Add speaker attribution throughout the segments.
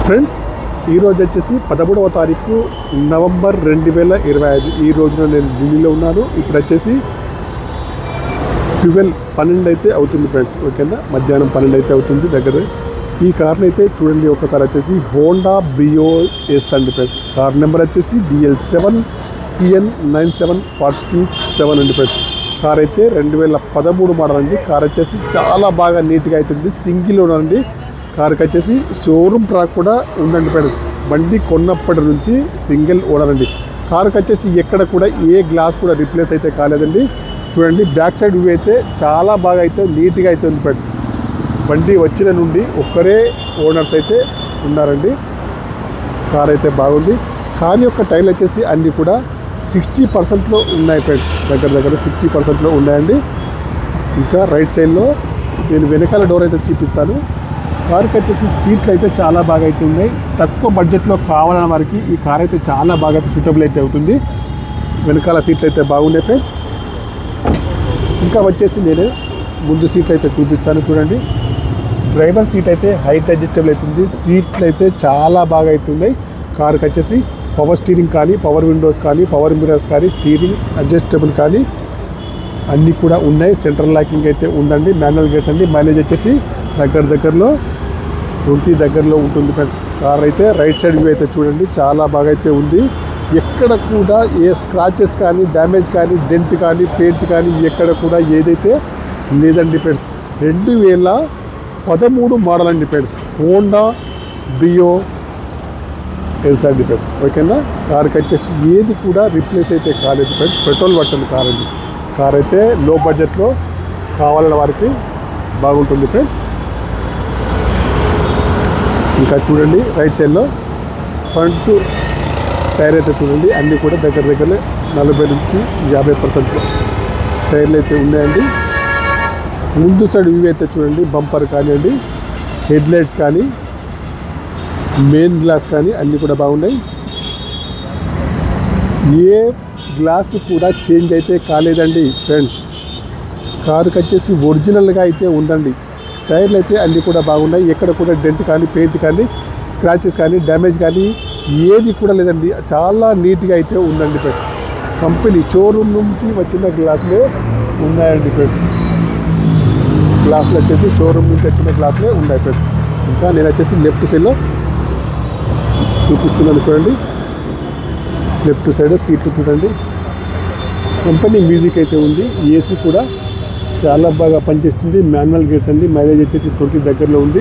Speaker 1: Friends ఈరోజు వచ్చేసి 11వ తారీఖు నవంబర్ 2025 ఈ రోజున నేను ఢిల్లీలో ఉన్నాను. ఇప్పుడు వచ్చేసి 12 అయితే అవుతుంది ఫ్రెండ్స్. ఓకేనా, మధ్యాహ్నం 12 అయితే అవుతుంది దగ్గర. ఈ కార్ని అయితే చూడండి ఒకసారి, వచ్చేసి హోండా బ్రియో ఎస్ అండి ఫ్రెండ్స్. కార్ నెంబర్ వచ్చేసి DL7CN9747 అండి ఫ్రెండ్స్. కార్ అయితే 2013 మోడల్ అండి. కార్ వచ్చేసి చాలా బాగా నీట్గా అవుతుంది. సింగిల్ ఓనర్ అండి. కార్కి వచ్చేసి షోరూమ్ ట్రాక్ కూడా ఉందండి ఫ్రెండ్స్. బండి కొన్నప్పటి నుంచి సింగిల్ ఓనర్ అండి. కార్కి వచ్చేసి ఎక్కడ కూడా ఏ గ్లాస్ కూడా రిప్లేస్ అయితే కాలేదండి. చూడండి బ్యాక్ సైడ్ వ్యూ అయితే చాలా బాగా అయితే నీట్గా అయితే ఉంది ఫ్రెండ్స్. బండి వచ్చిన నుండి ఒక్కరే ఓనర్స్ అయితే ఉన్నారండి. కార్ అయితే బాగుంది. కార్ యొక్క టైర్లు వచ్చేసి అన్నీ కూడా 60%లో ఉన్నాయి ఫ్రెండ్స్. దగ్గర 60%లో ఉన్నాయండి. ఇంకా రైట్ సైడ్లో నేను వెనకాల డోర్ అయితే చూపిస్తాను. కార్కి వచ్చేసి సీట్లు అయితే చాలా బాగా అయితే ఉన్నాయి. తక్కువ బడ్జెట్లో కావాలన్న వారికి ఈ కార్ అయితే చాలా బాగా సూటబుల్ అయితే అవుతుంది. వెనకాల సీట్లు అయితే బాగున్నాయి ఫ్రెండ్స్. ఇంకా వచ్చేసి నేను ముందు సీట్లు అయితే చూపిస్తాను. చూడండి, డ్రైవర్ సీట్ అయితే హైట్ అడ్జస్టబుల్ అవుతుంది. సీట్లు అయితే చాలా బాగా అవుతున్నాయి. కార్కి వచ్చేసి పవర్ స్టీరింగ్ కానీ, పవర్ విండోస్ కానీ, పవర్ మిర్రర్స్ కానీ, స్టీరింగ్ అడ్జస్టబుల్ కానీ అన్నీ కూడా ఉన్నాయి. సెంట్రల్ లాకింగ్ అయితే ఉందండి. మాన్యువల్ గేర్స్ అండి. మైలేజ్ వచ్చేసి దగ్గరలో 20 దగ్గరలో ఉంటుంది ఫ్రెండ్స్. కార్ అయితే రైట్ సైడ్ వ్యూ అయితే చూడండి చాలా బాగా అయితే ఉంది. ఎక్కడ కూడా ఏ స్క్రాచెస్ కానీ, డ్యామేజ్ కానీ, డెంట్ కానీ, పెయింట్ కానీ ఎక్కడ కూడా ఏదైతే లేదండి ఫ్రెండ్స్. 2013 మోడల్ అండి ఫ్రెండ్స్. హోండా బ్రియో ఎస్ అండి ఫ్రెండ్స్. ఓకేనా, కార్కి వచ్చేసి ఏది కూడా రిప్లేస్ అయితే కాలేదు ఫ్రెండ్స్. పెట్రోల్ వర్షన్ కార్ అండి. కార్ అయితే లో బడ్జెట్లో కావాలన్న వారికి బాగుంటుంది ఫ్రెండ్స్. ఇంకా చూడండి రైట్ సైడ్లో ఫ్రంట్ టైర్ అయితే చూడండి అన్నీ కూడా దగ్గర 40 నుంచి 50% టైర్లు అయితే ఉన్నాయండి. ముందు సైడ్ వ్యూ అయితే చూడండి, బంపర్ కానివ్వండి, హెడ్ లైట్స్ కానీ, మెయిన్ గ్లాస్ కానీ అన్నీ కూడా బాగున్నాయి. ఏ గ్లాస్ కూడా చేంజ్ అయితే కాలేదండి ఫ్రెండ్స్. కారుకి వచ్చేసి ఒరిజినల్గా అయితే ఉందండి. టైర్లు అయితే అన్నీ కూడా బాగున్నాయి. ఎక్కడ కూడా డెంట్ కానీ, పెయింట్ కానీ, స్క్రాచెస్ కానీ, డ్యామేజ్ కానీ ఏది కూడా లేదండి. చాలా నీట్గా అయితే ఉందండి ఫ్రెండ్స్. కంపెనీ షోరూమ్ నుంచి వచ్చిన గ్లాసులే ఉన్నాయండి ఫ్రెండ్స్. గ్లాసులు వచ్చేసి షోరూమ్ నుంచి వచ్చిన గ్లాసులే ఉన్నాయి ఫ్రెండ్స్. ఇంకా నేను వచ్చేసి లెఫ్ట్ సైడ్లో చూపిస్తున్నాను చూడండి. లెఫ్ట్ సైడ్ సీట్లు చూడండి. కంపెనీ మ్యూజిక్ అయితే ఉంది. ఏసీ కూడా చాలా బాగా పనిచేస్తుంది. మాన్యువల్ గేర్స్ అండి. మైలేజ్ వచ్చేసి 20 దగ్గరలో ఉంది.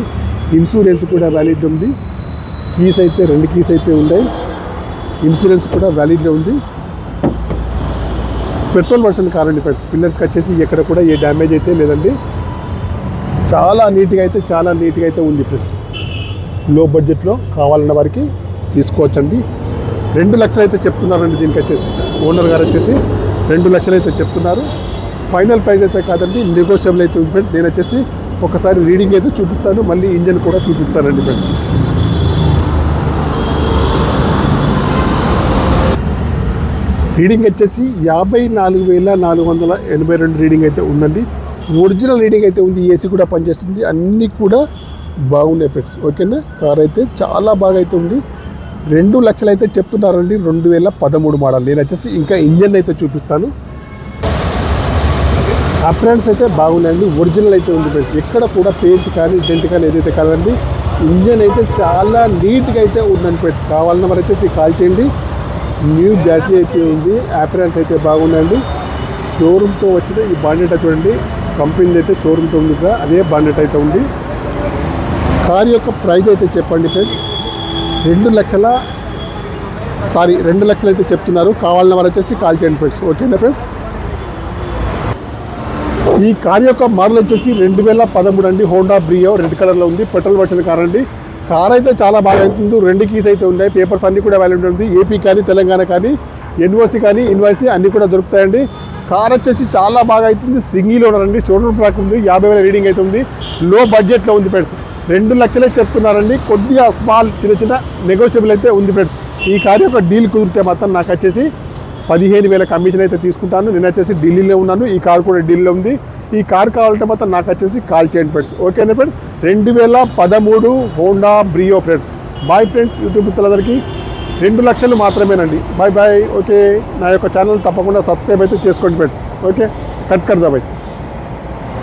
Speaker 1: ఇన్సూరెన్స్ కూడా వ్యాలిడ్ ఉంది. కీస్ అయితే 2 కీస్ అయితే ఉన్నాయి. ఇన్సూరెన్స్ కూడా వ్యాలిడ్లో ఉంది. పెట్రోల్ వర్షన్ కార్ అండి ఫ్రెండ్స్. పిల్లర్స్కి వచ్చేసి ఎక్కడ కూడా ఏ డ్యామేజ్ అయితే లేదండి. చాలా నీట్గా అయితే ఉంది ఫ్రెండ్స్. లో బడ్జెట్లో కావాలన్న వారికి తీసుకోవచ్చండి. 2 లక్షలు అయితే చెప్తున్నారండి దీనికి వచ్చేసి. ఓనర్ గారు వచ్చేసి 2 లక్షలు అయితే చెప్తున్నారు. ఫైనల్ ప్రైస్ అయితే కాదండి, నెగోషియబుల్ అయితే ఉంది ఫ్రెండ్స్. నేను వచ్చేసి ఒకసారి రీడింగ్ అయితే చూపిస్తాను, మళ్ళీ ఇంజన్ కూడా చూపిస్తానండి ఫ్రెండ్స్. రీడింగ్ వచ్చేసి 54,482 రీడింగ్ అయితే ఉందండి. ఒరిజినల్ రీడింగ్ అయితే ఉంది. ఏసీ కూడా పనిచేస్తుంది. అన్నీ కూడా బాగున్నాయి ఫ్రెండ్స్. ఓకేనా, కార్ అయితే చాలా బాగా అయితే ఉంది. 2 లక్షలు అయితే చెప్తున్నారండి. 2013 మోడల్. నేను వచ్చేసి ఇంకా ఇంజన్ అయితే చూపిస్తాను. అప్రాన్స్ అయితే బాగున్నాయండి. ఒరిజినల్ అయితే ఉంది ఫ్రెండ్స్. ఎక్కడ కూడా పెయింట్ కానీ, డెంట్ కానీ ఏదైతే కాదండి. ఇంజన్ అయితే చాలా నీట్గా అయితే ఉందండి ఫ్రెండ్స్. కావాలన్న మరి వచ్చేసి కాల్ చేయండి. న్యూ బ్యాటరీ అయితే ఉంది. అప్రాన్స్ అయితే బాగున్నాయండి. షోరూమ్తో వచ్చిన ఈ బాండెట్ చూడండి. కంపెనీ అయితే షోరూమ్తో ఉంది కదా, అదే బాండెట్ అయితే ఉంది. కార్ యొక్క ప్రైస్ అయితే చెప్పండి ఫ్రెండ్స్. 2 లక్షలు అయితే చెప్తున్నారు. కావాలన్న వారు వచ్చేసి కాల్ చేయండి ఫ్రెండ్స్. ఓకేనా ఫ్రెండ్స్. ఈ కార్ యొక్క మోడల్ వచ్చేసి 2013 అండి. హోండా బ్రియో రెడ్ కలర్లో ఉంది. పెట్రోల్ వర్షన్ కార్ అండి. కార్ అయితే చాలా బాగా అవుతుంది. 2 కీస్ అయితే ఉన్నాయి. పేపర్స్ అన్నీ కూడా వ్యాలిడ్ ఉంది. ఏపీ కానీ, తెలంగాణ కానీ, ఎన్ఓసి కానీ, ఇన్వాయిస్ అన్నీ కూడా దొరుకుతాయండి. కార్ వచ్చేసి చాలా బాగా అవుతుంది. సింగిల్ ఓనర్ అండి. షోరూమ్ ట్రాక్ ఉంది. 50,000 రీడింగ్ అయితే ఉంది. లో బడ్జెట్లో ఉంది ఫ్రెండ్స్. 2 లక్షలే చెప్తున్నారండి. కొద్దిగా స్మాల్ చిన్న నెగోషియబుల్ అయితే ఉంది ఫ్రెండ్స్. ఈ కార్ యొక్క డీల్ కుదిరితే మాత్రం నాకు వచ్చేసి 15,000 కమిషన్ అయితే తీసుకుంటాను. నేను వచ్చేసి ఢిల్లీలో ఉన్నాను. ఈ కార్ కూడా ఢిల్లీలో ఉంది. ఈ కార్ కావాలంటే మాత్రం నాకు వచ్చేసి కాల్ చేయండి ఫ్రెండ్స్. ఓకేనా friends. 2013 Honda Brio friends. Boy friends. YouTube మిత్రులందరికీ 2 లక్షలు మాత్రమేనండి. Bye bye. ఓకే, నా యొక్క ఛానల్ తప్పకుండా సబ్స్క్రైబ్ అయితే చేసుకోండి ఫ్రెండ్స్. ఓకే, కట్ కడదా బాయ్.